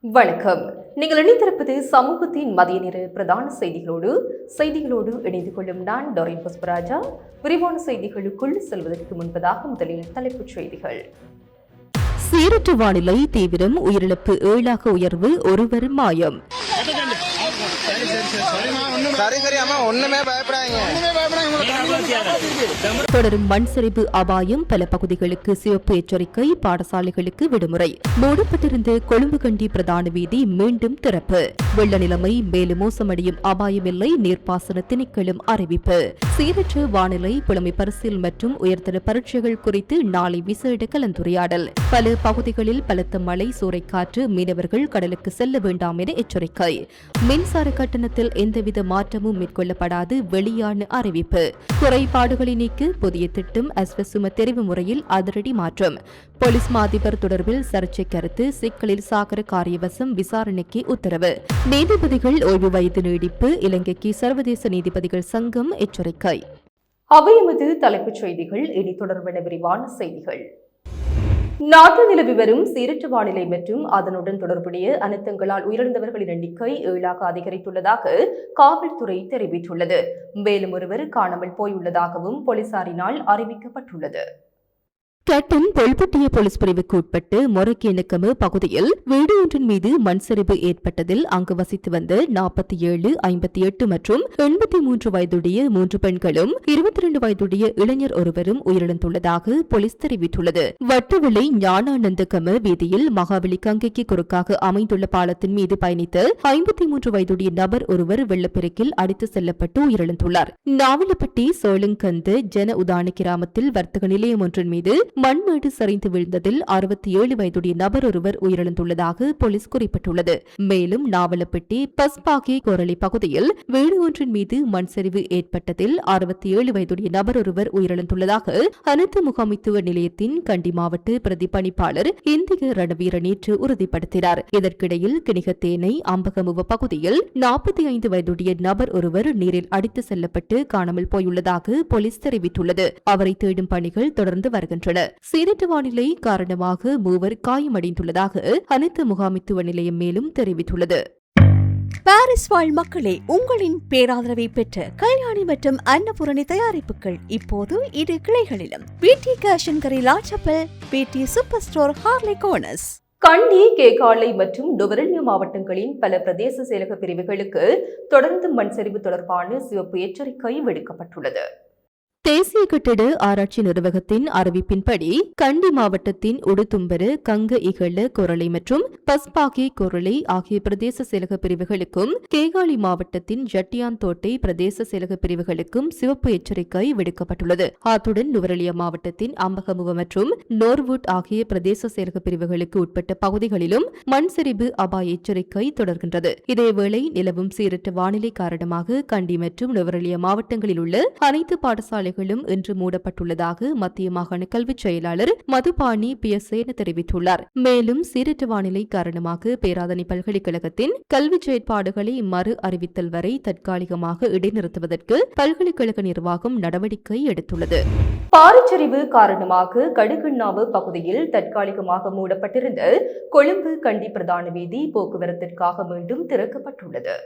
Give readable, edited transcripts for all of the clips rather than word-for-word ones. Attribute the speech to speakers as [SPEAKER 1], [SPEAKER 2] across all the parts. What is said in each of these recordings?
[SPEAKER 1] வணக்கம். நீங்கள் இணைந்திருப்பது சமூகத்தின் மதிய நேர பிரதான செய்திகளோடு இணைந்து கொள்ளும் நான் டோரின் புஷ்பராஜா. விரிவான செய்திகளுக்குள் செல்வதற்கு முன்பதாக முதலில் தலைப்புச் செய்திகள். சீரற்ற வானிலை தீவிரம், உயிரிழப்பு 7 உயர்வு, ஒருவர் மாயம். தொடரும் மண் சரிவு அபாயம், பல பகுதிகளுக்கு சிவப்பு எச்சரிக்கை, பாடசாலைகளுக்கு விடுமுறை. மூடப்பட்டிருந்த கொழும்பு கண்டி பிரதான வீதி மீண்டும் திறப்பு. வெள்ள நிலைமை மேலும் மோசமடையும் அபாயமில்லை, நீர்ப்பாசன திணைக்களம் அறிவிப்பு. சீரற்ற வானிலை, புலமை பரிசில் மற்றும் உயர்தர பரீட்சைகள் குறித்து நாளை விசேட கலந்துரையாடல். பல பகுதிகளில் பலத்த மழை, சூறைக்காற்று, மீனவர்கள் கடலுக்கு செல்ல வேண்டாம் என எச்சரிக்கை. மின்சார கட்டணத்தில் எந்தவித மாற்றமும் மேற்கொள்ளப்படாது, வெளியான அறிவிப்பு. குறைபாடுகளை நீக்க புதிய திட்டம், அஸ்வசும தெரிவு முறையில் அதிரடி மாற்றம். போலீஸ் மாதிபர் தொடர்பில் சர்ச்சை கருத்து, சிக்கலில் சாகர காரியவசம் விசாரணைக்கு உத்தரவு. நீதிபதிகள் ஓய்வு வயது நீடிப்பு, இலங்கைக்கு சர்வதேச நீதிபதிகள் சங்கம் எச்சரிக்கை. அவை எமது தலைப்புச் செய்திகள். இனி தொடர்பான விரிவான செய்திகள். நாட்டில் நிலவி வரும் சீரற்ற வானிலை மற்றும் அதனுடன் தொடர்புடைய அனர்த்தங்களால் உயிரிழந்தவர்களின் எண்ணிக்கை 7 அதிகரித்துள்ளதாக காவல்துறை தெரிவித்துள்ளது. மேலும் ஒருவர் காணாமல் போயுள்ளதாகவும் போலீசாரினால் அறிவிக்கப்பட்டுள்ளது. கட்டன் பொல்பட்டிய போலீஸ் பிரிவுக்கு உட்பட்டு மொரக்கேனக்கம பகுதியில் வீடு ஒன்றின் மீது மண் சரிவு ஏற்பட்டதில் அங்கு வசித்து வந்த 47, 58 மற்றும் 83 வயதுடைய 3 பெண்களும் 22 வயதுடைய இளைஞர் ஒருவரும் உயிரிழந்துள்ளதாக போலீஸ் தெரிவித்துள்ளது. வட்டவிளை ஞானானந்தகம வீதியில் மகாவலி கங்கைக்கு குறுக்காக அமைந்துள்ள பாலத்தின் மீது பயணித்த 53 வயதுடைய நபர் ஒருவர் வெள்ளப்பெருக்கில் அடித்து செல்லப்பட்டு உயிரிழந்துள்ளார். நாவலப்பட்டி சோளங்கந்த ஜன உதான கிராமத்தில் வர்த்தக நிலையம் ஒன்றின் மீது மண்மேடு சரிந்து வீழ்ந்ததில் 67 வயதுடைய நபர் ஒருவர் உயிரிழந்துள்ளதாக போலீஸ் குறிப்பிட்டுள்ளது. மேலும் நாவலப்பட்டி பஸ்பாகி கோரளி பகுதியில் வீடு ஒன்றின் மீது மண் சரிவு ஏற்பட்டதில் 67 வயதுடைய நபர் ஒருவர் உயிரிழந்துள்ளதாக அனைத்து முகாமைத்துவ நிலையத்தின் கண்டி மாவட்ட பிரதி பணிப்பாளர் இந்திய ரணவீர நேற்று உறுதிப்படுத்தினார். இதற்கிடையில் கிணிகத்தேனை அம்பகமுவ பகுதியில் 45 வயதுடைய நபர் ஒருவர் நீரில் அடித்து செல்லப்பட்டு காணாமல் போயுள்ளதாக போலீஸ் தெரிவித்துள்ளது. அவரை தேடும் பணிகள் தொடர்ந்து வருகின்றன. சீரற்ற வானிலை காரணமாக 3 காயமடைந்துள்ளதாக அனைத்து முகாமித்துவ நிலையம் மேலும் தெரிவித்துள்ளது.
[SPEAKER 2] பாரிஸ் வாழ் மக்களே, உங்களின் பேராதரவை பெற்ற கல்யாணி மற்றும் அன்னபூரணி தயாரிப்புகள் இப்போது 2 கிளைகளிலும். பிடி கேஷன் கரி லாச்சப்பல், பிடி சூப்பர் ஸ்டோர் ஹார்லி கோனஸ்.
[SPEAKER 1] கண்டி, கேகாலை மற்றும் நுவரெலியா மாவட்டங்களின் பல பிரதேச செயலக பிரிவுகளுக்கு தொடர்ந்து மண் சரிவு தொடர்பான சிவப்பு எச்சரிக்கை விடுக்கப்பட்டுள்ளது. தேசிய கட்டிட ஆராய்ச்சி நிர்வாகத்தின் அறிவிப்பின்படி கண்டி மாவட்டத்தின் உடுத்தும்பரு, கங்க இகழ கொரளை மற்றும் பஸ்பாகி கொரளை ஆகிய பிரதேச செயலக பிரிவுகளுக்கும், கேகாலி மாவட்டத்தின் ஜட்டியாந்தோட்டை பிரதேச செயலக பிரிவுகளுக்கும் சிவப்பு எச்சரிக்கை விடுக்கப்பட்டுள்ளது. அத்துடன் நுவரெலியா மாவட்டத்தின் அம்பகமுவ மற்றும் நோர்வுட் ஆகிய பிரதேச செயலக பிரிவுகளுக்கு உட்பட்ட பகுதிகளிலும் மண் சரிவு அபாய எச்சரிக்கை தொடர்கின்றது. இதேவேளை நிலவும் சீரற்ற வானிலை காரணமாக கண்டி மற்றும் நுவரெலியா மாவட்டங்களில் உள்ள அனைத்து பாடசாலைகள் இன்று மூடப்பட்டுள்ளதாக மத்திய மாகாண கல்வி செயலாளர் மதுபாணி பியசேன தெரிவித்துள்ளார். மேலும் சீரற்ற வானிலை காரணமாக பேராதனை பல்கலைக்கழகத்தின் கல்வி செயற்பாடுகளை மறு அறிவித்தல் வரை தற்காலிகமாக இடைநிறுத்துவதற்கு பல்கலைக்கழக நிர்வாகம் நடவடிக்கை எடுத்துள்ளது. பாறைச்சரிவு காரணமாக கடுகண்ணாவு பகுதியில் தற்காலிகமாக மூடப்பட்டிருந்த கொழும்பு கண்டி பிரதான வீதி போக்குவரத்திற்காக மீண்டும் திறக்கப்பட்டுள்ளது.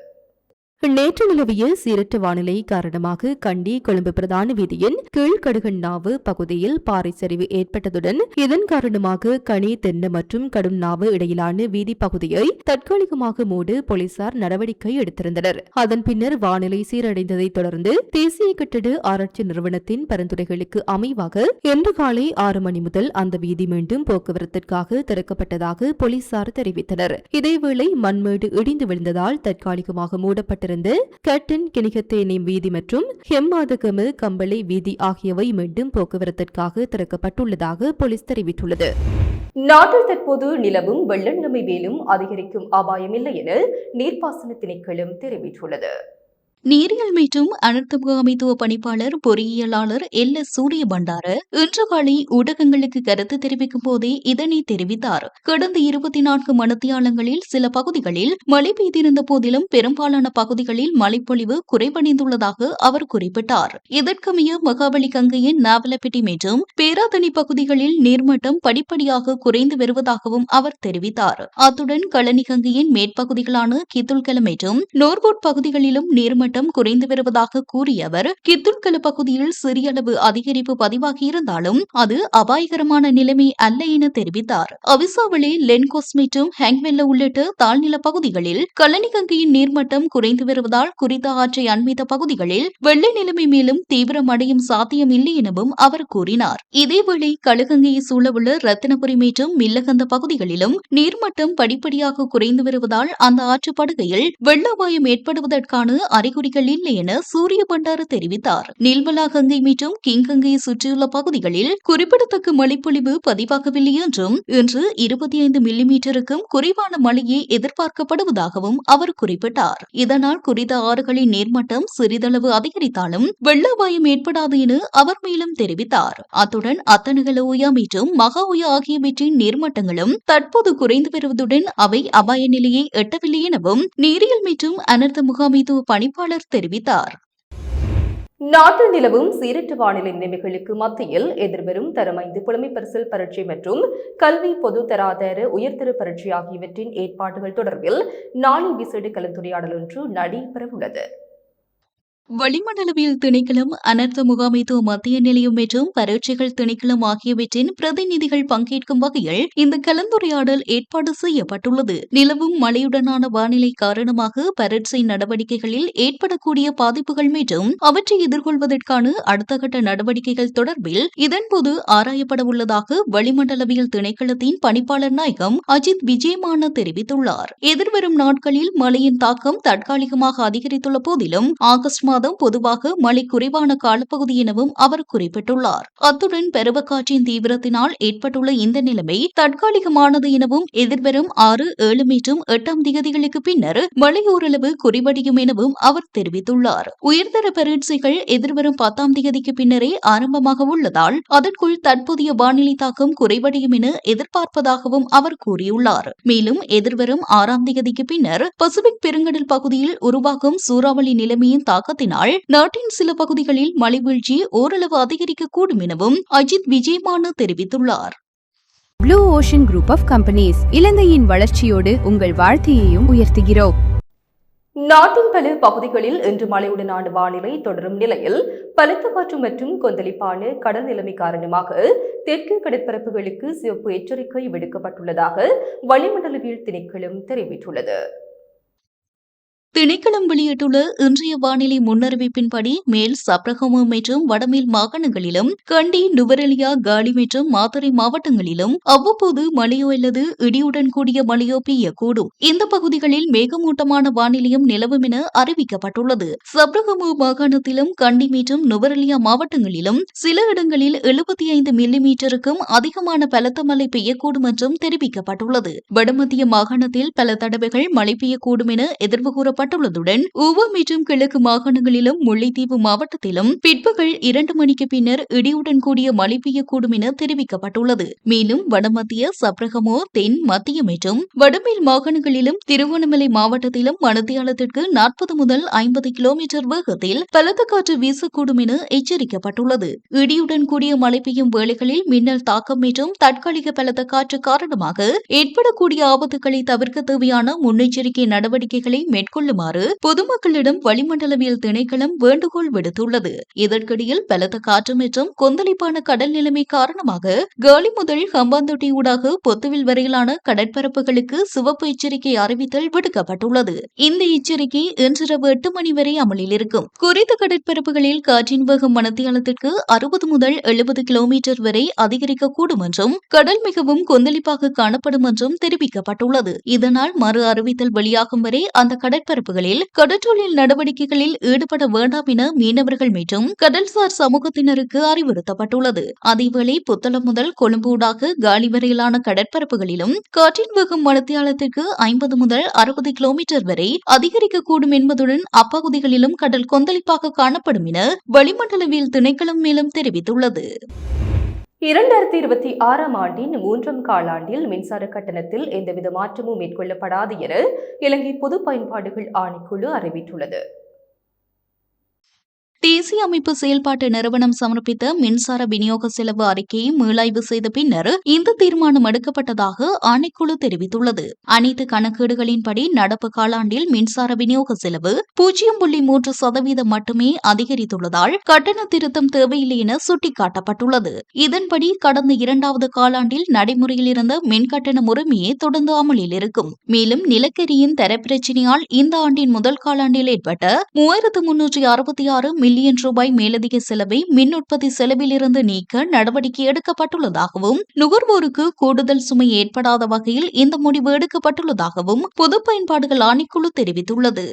[SPEAKER 1] நேற்று நிலவிய சீரற்ற வானிலை காரணமாக கண்டி கொழும்பு பிரதான வீதியின் கீழ்கடுகண்ணாவு பகுதியில் பாறை சரிவு ஏற்பட்டதுடன் இதன் காரணமாக கனி, தென்ன மற்றும் கடும்நாவு இடையிலான வீதி பகுதியை தற்காலிகமாக மூட போலீசார் நடவடிக்கை எடுத்திருந்தனர். அதன் பின்னர் வானிலை சீரடைந்ததை தொடர்ந்து தேசிய கட்டிட ஆராய்ச்சி நிறுவனத்தின் பரிந்துரைகளுக்கு அமைவாக இன்று காலை 6 மணி முதல் அந்த வீதி மீண்டும் போக்குவரத்திற்காக திறக்கப்பட்டதாக போலீசார் தெரிவித்தனர். இதேவேளை மண்மேடு இடிந்து விழுந்ததால் தற்காலிகமாக மூடப்பட்ட கட்டன், கிணிகத்தேனை வீதி மற்றும் ஹெம்மாதகம கம்பளை வீதி ஆகியவை மீண்டும் போக்குவரத்திற்காக திறக்கப்பட்டுள்ளதாக போலீஸ் தெரிவித்துள்ளது. நாட்டில் தற்போது நிலவும் வெள்ள நிலைமை மேலும் அதிகரிக்கும் அபாயமில்லை என நீர்ப்பாசன திணைக்களம் தெரிவித்துள்ளது.
[SPEAKER 3] நீரியல் மற்றும் அனர்த்த முகாமைத்துவ பணிப்பாளர் பொறியியலாளர் எல்.எஸ். சூரிய பண்டார இன்று காலை ஊடகங்களுக்கு கருத்து தெரிவிக்கும் போதே இதனை தெரிவித்தார். கடந்த 24 மணித்தியாலங்களில் சில பகுதிகளில் மழை பெய்திருந்த போதிலும் பெரும்பாலான பகுதிகளில் மழைப்பொழிவு குறைவடைந்துள்ளதாக அவர் குறிப்பிட்டார். இதற்கமைய மகாபலி கங்கையின் நாவலப்பிட்டி மற்றும் பேராதனி பகுதிகளில் நீர்மட்டம் படிப்படியாக குறைந்து வருவதாகவும் அவர் தெரிவித்தார். அத்துடன் களனி கங்கையின் மேற்பகுதிகளான கித்துல்கல மற்றும் நோர்கோட் பகுதிகளிலும் நீர்மட்டம் குறைந்து வருவதாக கூறிய அவர், கித்துல்கல பகுதியில் சிறிய அளவு அதிகரிப்பு பதிவாகியிருந்தாலும் அது அபாயகரமான நிலைமை அல்ல என தெரிவித்தார். அவிசாவளி, லென்கோஸ் மற்றும் ஹேங்வெல்ல உள்ளிட்ட தாழ்நில பகுதிகளில் களனி கங்கையின் நீர்மட்டம் குறைந்து வருவதால் குறித்த ஆற்றை அண்மித்த பகுதிகளில் வெள்ள நிலைமை மேலும் தீவிரமடையும் சாத்தியம் இல்லை எனவும் அவர் கூறினார். இதேவேளை களுகங்கையை சூழவுள்ள ரத்தினபுரி மற்றும் மில்லகந்த பகுதிகளிலும் நீர்மட்டம் படிப்படியாக குறைந்து வருவதால் அந்த ஆற்றுப்படுகையில் வெள்ள அபாயம் ஏற்படுவதற்கான அறிகுறிகள் இல்லை என சூரிய பண்டார தெரிவித்தார். நீல்வலா கங்கை மற்றும் கிங்கங்கையை சுற்றியுள்ள பகுதிகளில் குறிப்பிடத்தக்க மழைப்பொழிவு பதிவாகவில்லை என்றும் இன்று 25 மில்லிமீட்டருக்கும் குறைவான மழையே எதிர்பார்க்கப்படுவதாகவும் அவர் குறிப்பிட்டார். இதனால் குறித்த ஆறுகளின் நீர்மட்டம் சிறிதளவு அதிகரித்தாலும் வெள்ள அபாயம் ஏற்படாது என அவர் மேலும் தெரிவித்தார். அத்துடன் அத்தனகல ஓயா மற்றும் மகா ஓயா ஆகியவற்றின் நீர்மட்டங்களும் தற்போது குறைந்து வருவதுடன் அவை அபாய நிலையை எட்டவில்லை எனவும் நீரியல் மற்றும் அனர்த்த முகாமைத்துவ பணிப்பாளர் தெரிவித்தார்.
[SPEAKER 1] நாட்டில் நிலவும் சீரற்ற வானிலை நிலைமைகளுக்கு மத்தியில் எதிர்வரும் தரம் 5 புலமை பரிசில் பரீட்சை மற்றும் கல்வி பொது தராதர உயர்தர பரீட்சை ஆகியவற்றின் ஏற்பாடுகள் தொடர்பில் நாளை விசேட கலந்துரையாடல் ஒன்று நடைபெறவுள்ளது.
[SPEAKER 3] வளிமண்டலவியல் திணைக்களம், அனர்த்த முகாமைத்துவ மத்திய நிலையம் மற்றும் பரீட்சைகள் திணைக்களம் ஆகியவற்றின் பிரதிநிதிகள் பங்கேற்கும் வகையில் இந்த கலந்துரையாடல் ஏற்பாடு செய்யப்பட்டுள்ளது. நிலவும் மழையுடனான வானிலை காரணமாக பரீட்சை நடவடிக்கைகளில் ஏற்படக்கூடிய பாதிப்புகள் மற்றும் அவற்றை எதிர்கொள்வதற்கான அடுத்த கட்ட நடவடிக்கைகள் தொடர்பில் இதன்போது ஆராயப்பட உள்ளதாக வளிமண்டலவியல் திணைக்களத்தின் பணிப்பாளர் நாயகம் அஜித் விஜயமான தெரிவித்துள்ளார். எதிர்வரும் நாட்களில் மழையின் தாக்கம் தற்காலிகமாக அதிகரித்துள்ள போதிலும் ஆகஸ்ட் மாதம் பொதுவாக மழை குறைவான காலப்பகுதி எனவும் அவர் குறிப்பிட்டுள்ளார். அத்துடன் பருவக்காற்றின் தீவிரத்தினால் ஏற்பட்டுள்ள இந்த நிலைமை தற்காலிகமானது எனவும் எதிர்வரும் 6, 7 மற்றும் 8ஆம் தேதிகளுக்கு பின்னர் மழை ஓரளவு குறைவடையும் எனவும் அவர் தெரிவித்துள்ளார். உயர்தர பரீட்சைகள் எதிர்வரும் 10ஆம் தேதிக்கு பின்னரே ஆரம்பமாக உள்ளதால் அதற்குள் தற்போதைய வானிலை தாக்கம் குறைவடையும் என எதிர்பார்ப்பதாகவும் அவர் கூறியுள்ளார். மேலும் எதிர்வரும் 6ஆம் தேதிக்கு பின்னர் பசிபிக் பெருங்கடல் பகுதியில் உருவாகும் சூறாவளி நிலைமையின் தாக்கத்தினால் நாட்டின் சில பகுதிகளில் மழை வீழ்ச்சி ஓரளவு அதிகரிக்கக்கூடும் எனவும் அஜித் விஜயமான தெரிவித்துள்ளார்.
[SPEAKER 4] Blue ocean group of companies இலங்கையின் வளர்ச்சியோடு உங்கள் வாழ்க்கையையும் உயர்த்துகிறோம்.
[SPEAKER 1] நாட்டின் பல பகுதிகளில் இன்று மழையுடனான வானிலை தொடரும் நிலையில் பலத்த காற்று மற்றும் கொந்தளிப்பான கடல் நிலைமை காரணமாக தெற்கு கடற்பரப்புகளுக்கு சிவப்பு எச்சரிக்கை விடுக்கப்பட்டுள்ளதாக வளிமண்டலவியல் திணைக்களம் தெரிவித்துள்ளது.
[SPEAKER 3] திணைக்களம் வெளியிட்டுள்ள இன்றைய வானிலை முன்னறிவிப்பின்படி மேல் சப்ரகமு மற்றும் வடமேல் மாகாணங்களிலும் கண்டி, நுவரெலியா, காலி மற்றும் மாத்தறை மாவட்டங்களிலும் அவ்வப்போது மழையோ அல்லது இடியுடன் கூடிய மழையோ பெய்யக்கூடும். இந்த பகுதிகளில் மேகமூட்டமான வானிலையும் நிலவும் என அறிவிக்கப்பட்டுள்ளது. சப்ரகமு மாகாணத்திலும் கண்டி மற்றும் நுவரெலியா மாவட்டங்களிலும் சில இடங்களில் 75 மில்லிமீட்டருக்கும் அதிகமான பலத்த மழை பெய்யக்கூடும் என்றும் தெரிவிக்கப்பட்டுள்ளது. வடமத்திய மாகாணத்தில் பல தடவைகள் மழை பெய்யக்கூடும் என எதிர்வு கூறப்பட்டுள்ளதுடன் ஊவா மற்றும் கிழக்கு மாகாணங்களிலும் முல்லைத்தீவு மாவட்டத்திலும் பிற்பகல் 2 மணிக்கு பின்னர் இடியுடன் கூடிய மழை பெய்யக்கூடும் என தெரிவிக்கப்பட்டுள்ளது. மேலும் வடமத்திய, சப்ரகமோ, தென், மத்திய மற்றும் வடமேல் மாகாணங்களிலும் திருகோணமலை மாவட்டத்திலும் மணித்தியாலத்திற்கு 40 முதல் 50 கிலோமீட்டர் வேகத்தில் பலத்த காற்று வீசக்கூடும் என எச்சரிக்கப்பட்டுள்ளது. இடியுடன் கூடிய மழை பெய்யும் வேளைகளில் மின்னல் தாக்கம் மற்றும் தற்காலிக பலத்த காற்று காரணமாக ஏற்படக்கூடிய ஆபத்துக்களை தவிர்க்க தேவையான முன்னெச்சரிக்கை நடவடிக்கைகளை மேற்கொள்ளுமாறு பொதுமக்களிடம் வளிமண்டலவியல் திணைக்களம் வேண்டுகோள் விடுத்துள்ளது. இதற்கிடையில் பலத்த காற்று மற்றும் கொந்தளிப்பான கடல் நிலைமை காரணமாக காலி முதல் ஹம்பாந்தோட்டை ஊடாக பொத்துவில் வரையிலான கடற்பரப்புகளுக்கு சிவப்பு எச்சரிக்கை அறிவித்தல் விடுக்கப்பட்டுள்ளது. இந்த எச்சரிக்கை இன்றிரவு 8 மணி வரை அமலில் இருக்கும். குறித்த கடற்பரப்புகளில் காற்றின் வேகம் மணித்தியாலத்திற்கு 60 முதல் 70 கிலோமீட்டர் வரை அதிகரிக்கக்கூடும் என்றும் கடல் மிகவும் கொந்தளிப்பாக காணப்படும் என்றும் தெரிவிக்கப்பட்டுள்ளது. இதனால் மறு அறிவித்தல் வெளியாகும் வரை அந்த கடற்பரப்பு கடற்பரப்புகளில் கடற்றொழில் நடவடிக்கைகளில் ஈடுபட வேண்டாம் என மீனவர்கள் மற்றும் கடல்சார் சமூகத்தினருக்கு அறிவுறுத்தப்பட்டுள்ளது. அதேவேளை புத்தளம் முதல் கொழும்பு ஊடாக காலி வரையிலான கடற்பரப்புகளிலும் காற்றின் வேகம் மணித்தியாலத்திற்கு 50 முதல் 60 கிலோமீட்டர் வரை அதிகரிக்கக்கூடும் என்பதுடன் அப்பகுதிகளிலும் கடல் கொந்தளிப்பாக காணப்படும் என வளிமண்டலவியல் திணைக்களம் மேலும் தெரிவித்துள்ளது.
[SPEAKER 1] 2026 ஆண்டின் 3ஆம் காலாண்டில் மின்சார கட்டணத்தில் எந்தவித மாற்றமும் மேற்கொள்ளப்படாது என இலங்கை பொது பயன்பாடுகள் ஆணைக்குழு அறிவித்துள்ளது.
[SPEAKER 3] தேசிய அமைப்பு செயல்பாட்டு நிறுவனம் சமர்ப்பித்த மின்சார விநியோக செலவு அறிக்கையை மீளாய்வு செய்த பின்னர் இந்த தீர்மானம் எடுக்கப்பட்டதாக ஆணைக்குழு தெரிவித்துள்ளது. அனைத்து கணக்கீடுகளின்படி நடப்பு காலாண்டில் மின்சார விநியோக செலவு 0.3% மட்டுமே அதிகரித்துள்ளதால் கட்டண திருத்தம் தேவையில்லை என சுட்டிக்காட்டப்பட்டுள்ளது. இதன்படி கடந்த 2வது காலாண்டில் நடைமுறையில் இருந்த மின்கட்டண முறைமையே தொடர்ந்து அமலில் இருக்கும். மேலும் நிலக்கரியின் தர பிரச்சினையால் இந்த ஆண்டின் முதல் காலாண்டில் ஏற்பட்ட 3366 மில்லியன் ரூபாய் மேலதிக செலவை மின் உற்பத்தி செலவிலிருந்து நீக்க நடவடிக்கை எடுக்கப்பட்டுள்ளதாகவும் நுகர்வோருக்கு கூடுதல் சுமை ஏற்படாத வகையில் இந்த முடிவு எடுக்கப்பட்டுள்ளதாகவும் பொது பயன்பாடுகள் ஆணைக்குழு தெரிவித்துள்ளது.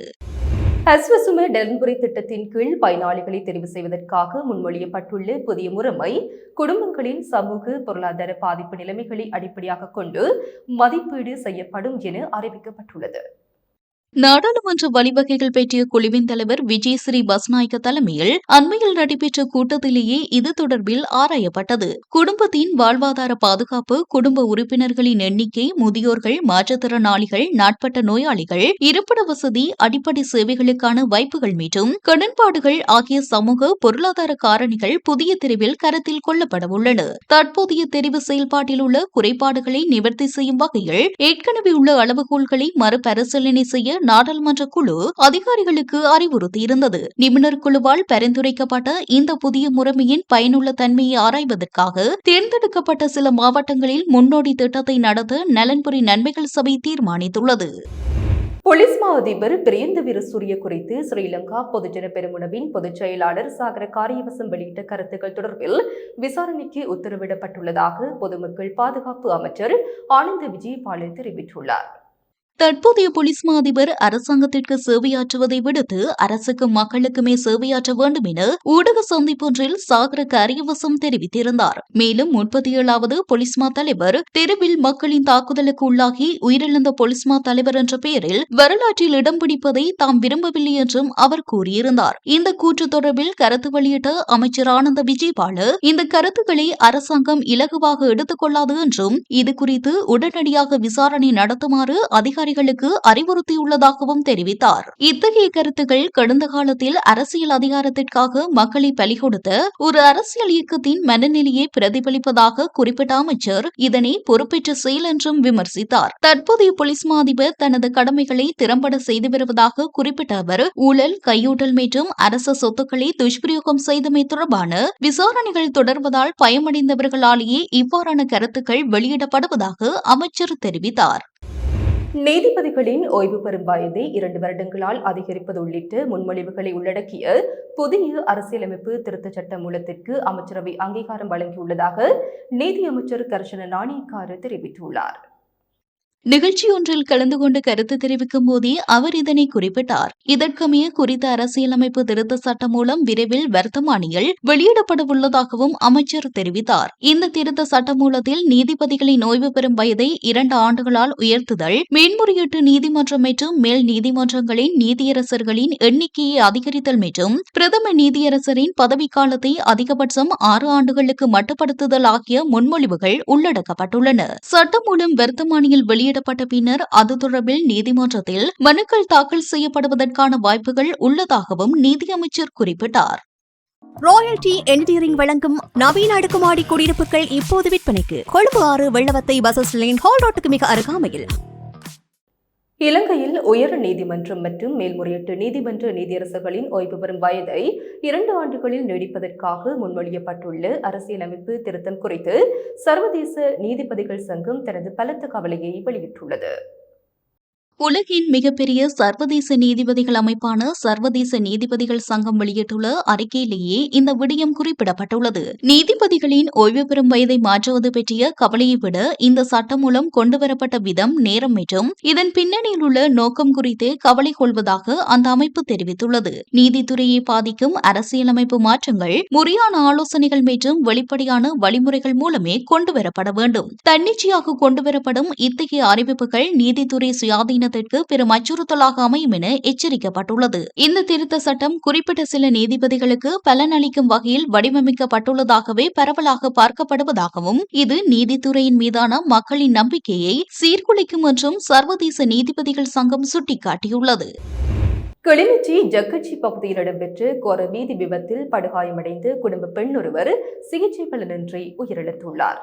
[SPEAKER 1] ஹஸ்வசும டெல்புரி திட்டத்தின் கீழ் பயனாளிகளை தெரிவு செய்வதற்காக முன்மொழியப்பட்டுள்ள புதிய முறைமை குடும்பங்களின் சமூக பொருளாதார பாதிப்பு நிலைமைகளை அடிப்படையாக கொண்டு மதிப்பீடு செய்யப்படும் என அறிவிக்கப்பட்டுள்ளது.
[SPEAKER 3] நாடாளுமன்ற வழிவகைகள் பற்றிய குழுவின் தலைவர் விஜயஸ்ரீ பஸ்நாயக்க தலைமையில் அண்மையில் நடைபெற்ற கூட்டத்திலேயே இது தொடர்பில் ஆராயப்பட்டது. குடும்பத்தின் வாழ்வாதார பாதுகாப்பு, குடும்ப உறுப்பினர்களின் எண்ணிக்கை, முதியோர்கள், மாற்றுத்திறனாளிகள், நாட்பட்ட நோயாளிகள், இருப்பிட வசதி, அடிப்படை சேவைகளுக்கான வாய்ப்புகள் மற்றும் கடன்பாடுகள் ஆகிய சமூக பொருளாதார காரணிகள் புதிய தெரிவில் கருத்தில் கொள்ளப்படவுள்ளன. தற்போதைய தெரிவு செயல்பாட்டில் உள்ள குறைபாடுகளை நிவர்த்தி செய்யும் வகையில் ஏற்கனவே உள்ள அளவுகோல்களை மறுபரிசீலனை செய்ய நாடாளுமன்ற குழு அதிகாரிகளுக்கு அறிவுறுத்தியிருந்தது. நிபுணர் குழுவால் பரிந்துரைக்கப்பட்ட இந்த புதிய முறைமையின் பயனுள்ள தன்மையை ஆராய்வதற்காக தேர்ந்தெடுக்கப்பட்ட சில மாவட்டங்களில் முன்னோடி திட்டத்தை நடத்த நலன்புரி நன்மைகள் சபை தீர்மானித்துள்ளது.
[SPEAKER 1] போலீஸ் மா அதிபர் பிரியந்த வீரசூரிய குறித்து ஸ்ரீலங்கா பொதுஜன பெரமுனவின் பொதுச் செயலாளர் சாகர காரியவசம் வெளியிட்ட கருத்துக்கள் தொடர்பில் விசாரணைக்கு உத்தரவிடப்பட்டுள்ளதாக பொதுமக்கள் பாதுகாப்பு அமைச்சர் ஆனந்த விஜயபால தெரிவித்துள்ளார்.
[SPEAKER 3] தற்போதைய போலீஸ் மா அதிபர் அரசாங்கத்திற்கு சேவையாற்றுவதை விடுத்து அரசுக்கும் மக்களுக்குமே சேவையாற்ற வேண்டும் என ஊடக சந்திப்பொன்றில் சாகர காரியவசம் தெரிவித்திருந்தார். மேலும் 37வது போலீஸ் மா தலைவர் தெருவில் மக்களின் தாக்குதலுக்கு உள்ளாகி உயிரிழந்த போலீஸ் மா தலைவர் என்ற பெயரில் வரலாற்றில் இடம் பிடிப்பதை தாம் விரும்பவில்லை என்றும் அவர் கூறியிருந்தார். இந்த கூற்று தொடர்பில் கருத்து வெளியிட்ட அமைச்சர் ஆனந்த விஜயபால இந்த கருத்துக்களை அரசாங்கம் இலகுவாக எடுத்துக் கொள்ளாது என்றும் இதுகுறித்து உடனடியாக விசாரணை நடத்துமாறு அதிகாரிகளுக்கு அறிவுறுத்தியுள்ளதாகவும் தெரிவித்தார். இத்தகைய கருத்துக்கள் கடந்த காலத்தில் அரசியல் அதிகாரத்திற்காக மக்களை பலிகொடுத்த ஒரு அரசியல் இயக்கத்தின் மனநிலையை பிரதிபலிப்பதாக குறிப்பிட்ட அமைச்சர் இதனை பொறுப்பேற்ற செயல் என்றும் விமர்சித்தார். தற்போதைய போலீஸ் மா அதிபர் தனது கடமைகளை திறம்பட செய்து வருவதாக குறிப்பிட்ட அவர் ஊழல், கையூட்டல் மற்றும் அரச சொத்துக்களை துஷ்பிரயோகம் செய்தமை தொடர்பான விசாரணைகள் தொடர்வதால் பயமடைந்தவர்களாலேயே இவ்வாறான கருத்துக்கள் வெளியிடப்படுவதாக அமைச்சர் தெரிவித்தார்.
[SPEAKER 1] நீதிபதிகளின் ஓய்வு பெறும் வயதை 2 வருடங்களால் அதிகரிப்பது உள்ளிட்ட முன்மொழிவுகளை உள்ளடக்கிய புதிய அரசியலமைப்பு திருத்தச் சட்ட மூலத்திற்கு அமைச்சரவை அங்கீகாரம் வழங்கியுள்ளதாக நீதி அமைச்சர் கர்ஷன நாணயக்கார தெரிவித்துள்ளார்.
[SPEAKER 3] நிகழ்ச்சியொன்றில் கலந்து கொண்டு கருத்து தெரிவிக்கும் போதே அவர் இதனை குறிப்பிட்டார். இதற்கமைய குறித்த அரசியலமைப்பு திருத்த சட்டம் மூலம் விரைவில் வர்த்தமானியில் வெளியிடப்பட உள்ளதாகவும் அமைச்சர் தெரிவித்தார். இந்த திருத்த சட்ட மூலத்தில் நீதிபதிகளின் ஓய்வு பெறும் வயதை 2 ஆண்டுகளால் உயர்த்துதல், மேன்முறையீட்டு நீதிமன்றம் மற்றும் மேல் நீதிமன்றங்களின் நீதியரசர்களின் எண்ணிக்கையை அதிகரித்தல் மற்றும் பிரதம நீதியரசரின் பதவிக்காலத்தை அதிகபட்சம் 6 ஆண்டுகளுக்கு மட்டுப்படுத்துதல் ஆகிய முன்மொழிவுகள் உள்ளடக்கப்பட்டுள்ளன. சட்டம் மூலம் வர்த்தமானியில் வெளியிடப்பட்ட பின்னர் அது தொடர்பில் நீதிமன்றத்தில் மனுக்கள் தாக்கல் செய்யப்படுவதற்கான வாய்ப்புகள் உள்ளதாகவும் நீதியமைச்சர் குறிப்பிட்டார்.
[SPEAKER 2] ராயல்டி என்ஜினியரிங் வழங்கும் நவீன அடுக்குமாடி குடியிருப்புகள் இப்போது விற்பனைக்கு. Colombo 6 Wellawatte bus line hall ரோட்டுக்கு மிக அருகாமையில்.
[SPEAKER 1] இலங்கையில் உயர் நீதிமன்றம் மற்றும் மேல்முறையீட்டு நீதிமன்ற நீதியரசர்களின் ஓய்வு பெறும் வயதை 2 ஆண்டுகளில் நீடிப்பதற்காக முன்மொழியப்பட்டுள்ள அரசியலமைப்பு திருத்தம் குறித்து சர்வதேச நீதிபதிகள் சங்கம் தனது பலத்த கவலையை வெளியிட்டுள்ளது.
[SPEAKER 3] உலகின் மிகப்பெரிய சர்வதேச நீதிபதிகள் அமைப்பான சர்வதேச நீதிபதிகள் சங்கம் வெளியிட்டுள்ள அறிக்கையிலேயே இந்த விடயம் குறிப்பிடப்பட்டுள்ளது. நீதிபதிகளின் ஓய்வு பெறும் வயதை மாற்றுவது பற்றிய கவலையை விட இந்த சட்டம் மூலம் கொண்டுவரப்பட்ட விதம், நேரம் மற்றும் இதன் பின்னணியில் உள்ள நோக்கம் குறித்து கவலை கொள்வதாக அந்த அமைப்பு தெரிவித்துள்ளது. நீதித்துறையை பாதிக்கும் அரசியலமைப்பு மாற்றங்கள் முறையான ஆலோசனைகள் மற்றும் வெளிப்படையான வழிமுறைகள் மூலமே கொண்டுவரப்பட வேண்டும். தன்னிச்சையாக கொண்டுவரப்படும் இத்தகைய அறிவிப்புகள் நீதித்துறை சுயாதீனத்திற்கு பெரும் அச்சுறுத்தலாக அமையும் என எச்சரிக்கப்பட்டுள்ளது. இந்த திருத்த சட்டம் குறிப்பிட்ட சில நீதிபதிகளுக்கு பலனளிக்கும் வகையில் வடிவமைக்கப்பட்டுள்ளதாகவே பரவலாக பார்க்கப்படுவதாகவும், இது நீதித்துறையின் மீதான மக்களின் நம்பிக்கையை சீர்குலைக்கும் என்றும் சர்வதேச நீதிபதிகள் சங்கம் சுட்டிக்காட்டியுள்ளது.
[SPEAKER 1] கிளிநொச்சி ஜக்கச்சி பகுதியில் இடம்பெற்ற கோர வீதி விபத்தில் படுகாயமடைந்து குடும்ப பெண் ஒருவர் சிகிச்சை பலனின்றி உயிரிழந்துள்ளார்.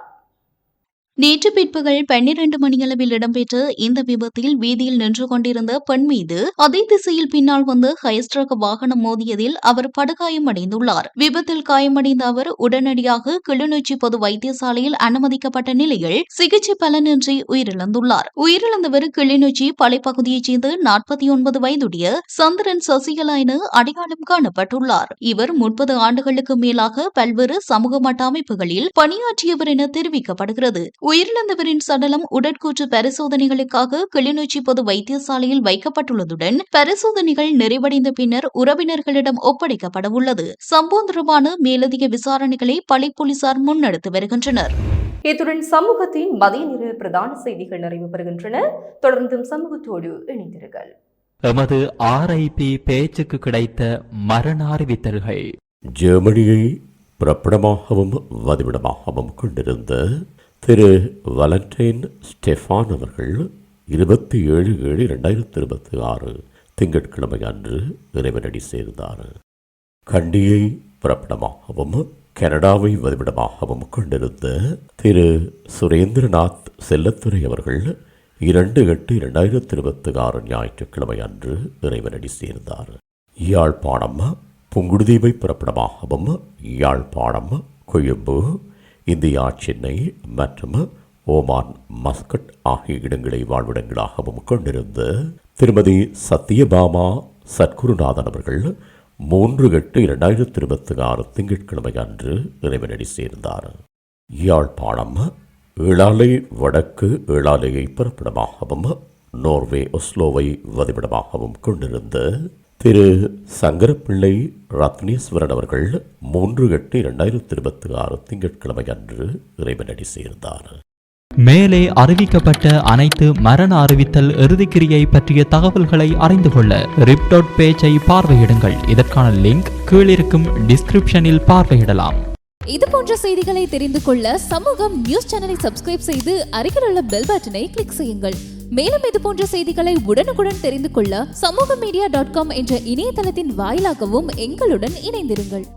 [SPEAKER 3] நேற்று பிற்பகல் 12 மணியளவில் இடம்பெற்ற இந்த விபத்தில் வீதியில் நின்று கொண்டிருந்த பெண் மீது அதே திசையில் பின்னால் வந்த ஹைஸ்ட்ரக் வாகனம் மோதியதில் அவர் படுகாயமடைந்துள்ளார். விபத்தில் காயமடைந்த அவர் உடனடியாக கிளிநொச்சி பொது வைத்தியசாலையில் அனுமதிக்கப்பட்ட நிலையில் சிகிச்சை பலனின்றி உயிரிழந்துள்ளார். உயிரிழந்தவர் கிளிநொச்சி பழைப்பகுதியைச் சேர்ந்த 49 வயதுடைய சந்திரன் சசிகலா என அடையாளம் காணப்பட்டுள்ளார். இவர் 30 ஆண்டுகளுக்கு மேலாக பல்வேறு சமூக மட்ட அமைப்புகளில் பணியாற்றியவர் என தெரிவிக்கப்படுகிறது. உயிரிழந்தவரின் சடலம் உடற்கூற்று பரிசோதனைகளுக்காக கிளிநொச்சி பொது வைத்தியசாலையில் வைக்கப்பட்டுள்ளதுடன் பரிசோதனைகள் நிறைவடைந்த பின்னர் உறவினர்களிடம் ஒப்படைக்கப்பட உள்ளது. சம்பவம் தொடர்பான மேலதிக விசாரணைகளை பளை போலீசார் முன்னெடுத்து வருகின்றனர்.
[SPEAKER 1] இத்துடன் சமூகத்தின் மதிய நேர பிரதான செய்திகள் நிறைவு பெறுகின்றன. தொடர்ந்தும் சமூகத்தோடு இணைந்தீர்கள்.
[SPEAKER 5] எமது RIP பேச்சுக்கு கிடைத்த மரண அறிவித்தல்கள்.
[SPEAKER 6] ஜெர்மனியை பிறப்பிடமாகவும் வதிவிடமாகவும் கொண்டிருந்த திரு வலண்டைன் ஸ்டெஃபான் அவர்கள் 27/7/2026 திங்கட்கிழமை அன்று இறைவனடி சேர்ந்தார். கண்டியை பிறப்பிடமாகவும் கனடாவை வதிவிடமாகவும் கொண்டிருந்த திரு சுரேந்திரநாத் செல்லத்துறை அவர்கள் 2/8/2026 ஞாயிற்றுக்கிழமை அன்று இறைவனடி சேர்ந்தார். யாழ்ப்பாணம் புங்குடுதீவை பிறப்பிடமாகவும் யாழ்ப்பாணம், கொழும்பு, இந்தியா, சென்னை மற்றும் ஓமான், மஸ்கட் ஆகிய இடங்களை வாழ்விடங்களாகவும் கொண்டிருந்த திருமதி சத்யபாமா சத்குருநாதன் அவர்கள் 3/8/2026 திங்கட்கிழமை அன்று இறைவனடி சேர்ந்தார். யாழ்ப்பாணம் ஏழாலை வடக்கு ஏழாலையை பிறப்பிடமாகவும் நோர்வே ஒஸ்லோவை வதிவிடமாகவும் கொண்டிருந்த திரு சங்கரப்பிள்ளை ரத்னேஸ்வரன் அவர்கள் 3/8/2026 திங்கட்கிழமை அன்று இறைவனடி சேர்ந்தார்.
[SPEAKER 5] மேலே அறிவிக்கப்பட்ட அனைத்து மரண அறிவித்தல் இறுதிக்கிரியை பற்றிய தகவல்களை அறிந்து கொள்ள ரிப் பேஜை பார்வையிடுங்கள். இதற்கான லிங்க் கீழிருக்கும் டிஸ்கிரிப்ஷனில் பார்வையிடலாம்.
[SPEAKER 7] இது போன்ற செய்திகளை தெரிந்து கொள்ள சமூகம் நியூஸ் சேனலை சப்ஸ்கிரைப் செய்து அருகில் உள்ள பெல் பட்டனை கிளிக் செய்யுங்கள். மேலும் இது போன்ற செய்திகளை உடனுக்குடன் தெரிந்து கொள்ள சமூகமீடியா.com என்ற இணையதளத்தின் வாயிலாகவும் எங்களுடன் இணைந்திருங்கள்.